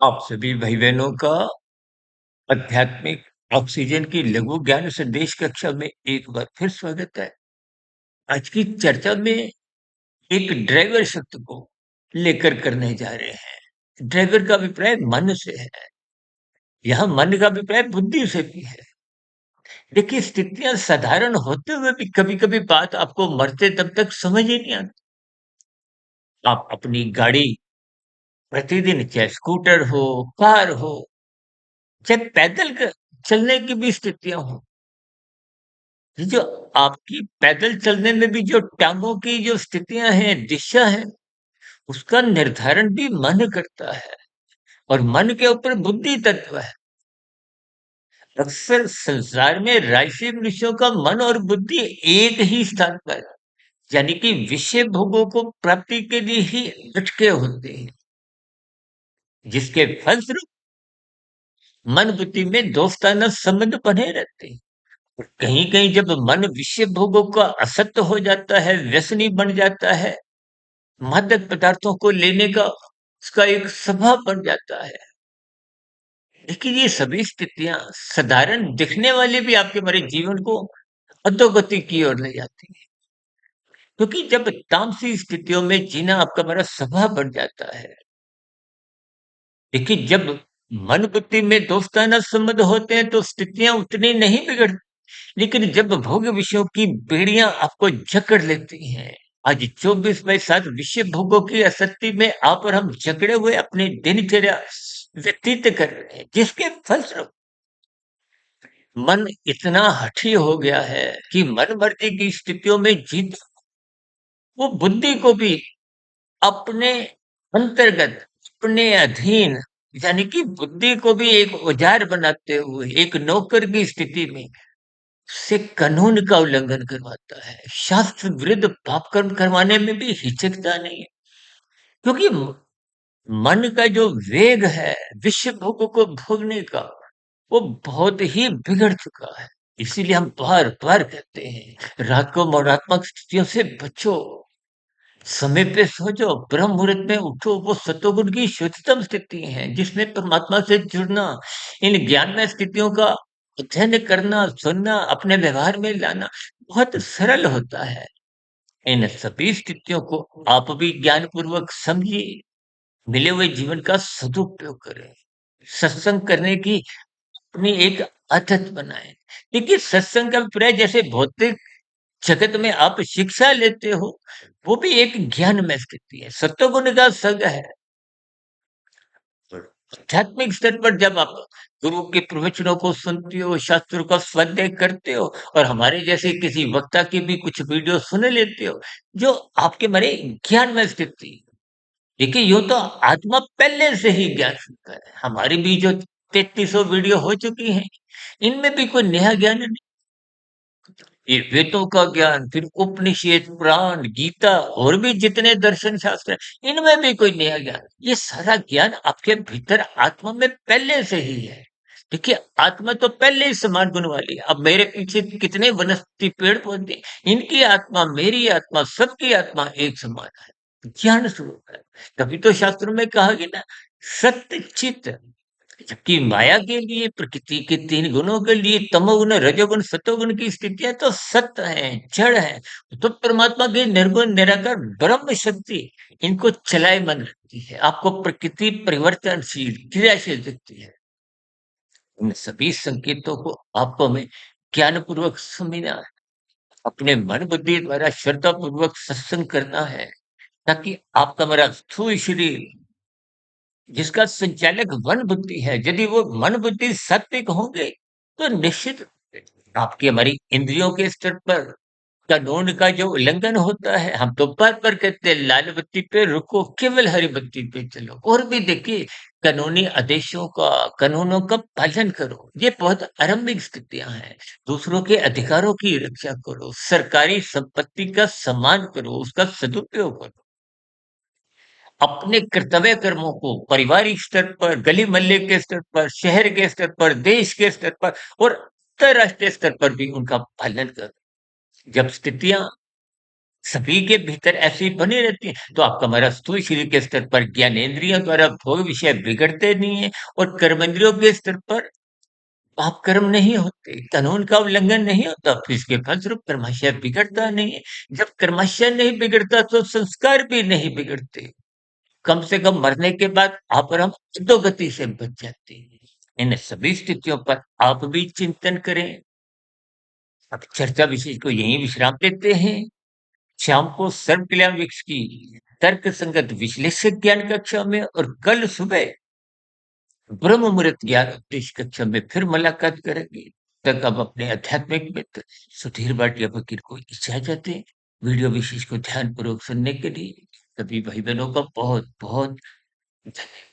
आप सभी भाई बहनों का आध्यात्मिक ऑक्सीजन की लघु ज्ञान संदेश कक्षा में एक बार फिर स्वागत है। आज की चर्चा में एक ड्राइवर शब्द को लेकर करने जा रहे हैं। ड्राइवर का अभिप्राय मन से है। यहाँ मन का अभिप्राय बुद्धि से भी है। देखिए, स्थितियां साधारण होते हुए भी कभी कभी बात आपको मरते दम तक समझ ही नहीं आती। आप अपनी गाड़ी प्रतिदिन, चाहे स्कूटर हो, कार हो, चाहे चलने की भी स्थितियां हो, ये जो आपकी पैदल चलने में भी जो टांगों की जो स्थितियां हैं, दिशा है, उसका निर्धारण भी मन करता है। और मन के ऊपर बुद्धि तत्व है। अक्सर संसार में राशि मनुष्यों का मन और बुद्धि एक ही स्थान पर, यानी कि विषय भोगों को प्राप्ति के लिए ही अटके होते हैं, जिसके फलस्वरूप मन बुद्धि में दोस्ताना संबंध बने रहते हैं। और कहीं कहीं जब मन विषय भोगों का असत्य हो जाता है, व्यसनी बन जाता है, मादक पदार्थों को लेने का उसका एक स्वभाव बन जाता है। देखिए, ये सभी स्थितियां साधारण दिखने वाले भी आपके हमारे जीवन को अधोगति की ओर ले जाती है। क्योंकि जब तामसी स्थितियों में जीना आपका हमारा स्वभाव बन जाता है। देखिए, जब मन बुद्धि में दोस्ताना संबंध होते हैं तो स्थितियां उतनी नहीं बिगड़ती। लेकिन जब भोग विषयों की बेड़ियां आपको जकड़ लेती हैं, आज 24/7 विषय भोगों की आसक्ति में आप और हम जकड़े हुए अपनी दिनचर्या व्यतीत कर रहे हैं, जिसके फलस्वरूप मन इतना हठी हो गया है कि मन मर्जी की स्थितियों में जीत वो बुद्धि को भी अपने अंतर्गत, अपने अधीन, यानी कि बुद्धि को भी एक औजार बनाते हुए, एक नौकर की स्थिति में से कानून का उल्लंघन करवाता है। शास्त्र विरुद्ध पाप कर्म करवाने में भी हिचकता नहीं है। क्योंकि मन का जो वेग है विषय भोगों को भोगने का, वो बहुत ही बिगड़ चुका है। इसीलिए हम बार बार कहते हैं, रात को मौनात्मक स्थितियों से बचो, समय पे सो जाओ, ब्रह्म मुहूर्त में उठो। वो सतोगुण की शुद्धतम स्थिति है, जिसमें परमात्मा से जुड़ना, इन ज्ञानमय स्थितियों का अध्ययन करना, सुनना, अपने व्यवहार में लाना बहुत सरल होता है। इन सभी स्थितियों को आप भी ज्ञान पूर्वक समझिए, मिले हुए जीवन का सदुपयोग करें, सत्संग करने की अपनी एक आदत बनाएं। देखिए, सत्संग का अभिप्राय जैसे भौतिक जगत में आप शिक्षा लेते हो, वो भी एक ज्ञान में स्थिति है, सत्वगुण का संग है। आध्यात्मिक स्तर पर जब आप गुरु के प्रवचनों को सुनते हो, शास्त्रों का स्वाध्याय करते हो, और हमारे जैसे किसी वक्ता की भी कुछ वीडियो सुन लेते हो, जो आपके मारे ज्ञान में स्थिति। देखिए, यूं तो आत्मा पहले से ही ज्ञान चुका है। हमारी भी जो 3300 वीडियो हो चुकी हैं, इनमें भी कोई नया ज्ञान नहीं। ये वेदों का ज्ञान, फिर उपनिषद, पुराण, गीता और भी जितने दर्शन शास्त्र हैं, इनमें भी कोई नया ज्ञान, ये सारा ज्ञान आपके भीतर आत्मा में पहले से ही है। देखिए, आत्मा तो पहले ही समान गुण वाली है। अब मेरे पीछे कितने वनस्पति पेड़ पौधे, इनकी आत्मा, मेरी आत्मा, सबकी आत्मा एक समान है, ज्ञान स्वरूप है। तभी तो शास्त्रों में कहा गया ना, सत्य चित। जबकि माया के लिए, प्रकृति के 3 गुणों के लिए, तमोगुण, रजोगुण, सतोगुण की स्थितियां तो सत्य है, जड़ है। तो परमात्मा की निर्गुण निराकार ब्रह्म शक्ति इनको चलायमान रखती है, आपको प्रकृति परिवर्तनशील, क्रियाशील दिखती है। इन सभी संकेतों को आपको हमें ज्ञान पूर्वक समझना है, अपने मन बुद्धि द्वारा श्रद्धा पूर्वक सत्संग करना है, ताकि आपका मेरा स्थूल शरीर, जिसका संचालक मन बुद्धि है, यदि वो मन बुद्धि सात्विक होंगे, तो निश्चित आपकी हमारी इंद्रियों के स्तर पर कानून का जो उल्लंघन होता है, हम तो बार-बार कहते हैं, लाल बत्ती पे रुको, केवल हरी बत्ती पे चलो। और भी देखिए, कानूनी आदेशों का, कानूनों का पालन करो। ये बहुत आरंभिक स्थितियाँ हैं। दूसरों के अधिकारों की रक्षा करो, सरकारी संपत्ति का सम्मान करो, उसका सदुपयोग करो। अपने कर्तव्य कर्मों को पारिवारिक स्तर पर, गली मोहल्ले के स्तर पर, शहर के स्तर पर, देश के स्तर पर और अंतरराष्ट्रीय स्तर पर भी उनका पालन करो। जब स्थितियां सभी के भीतर ऐसी बनी रहती है, तो आपका हमारा स्थूल शरीर के स्तर पर ज्ञानेंद्रियों द्वारा भोग विषय बिगड़ते नहीं है और कर्मेंद्रियों के स्तर पर पाप कर्म नहीं होते, कानून का उल्लंघन नहीं होता, फिर इसके फलस्वरूप कर्माशय बिगड़ता नहीं है। जब कर्माशय नहीं बिगड़ता तो संस्कार भी नहीं बिगड़ते। कम से कम मरने के बाद आप और हम अधोगति से बच जाते हैं। इन सभी स्थितियों पर आप भी चिंतन करें। अब चर्चा विशेष को यहीं विश्राम देते हैं। शाम को सर्व कल्याण वृक्ष की तर्क संगत विश्लेषक ज्ञान कक्षा में और कल सुबह ब्रह्म मुहूर्त ज्ञान उपदेश कक्षा में फिर मुलाकात करेंगे। तक अब अपने आध्यात्मिक मित्र सुधीर भाटिया फकीर को इजाजत दें। वीडियो विशेष को ध्यानपूर्वक सुनने के लिए सभी भाई बहनों का बहुत बहुत धन्यवाद।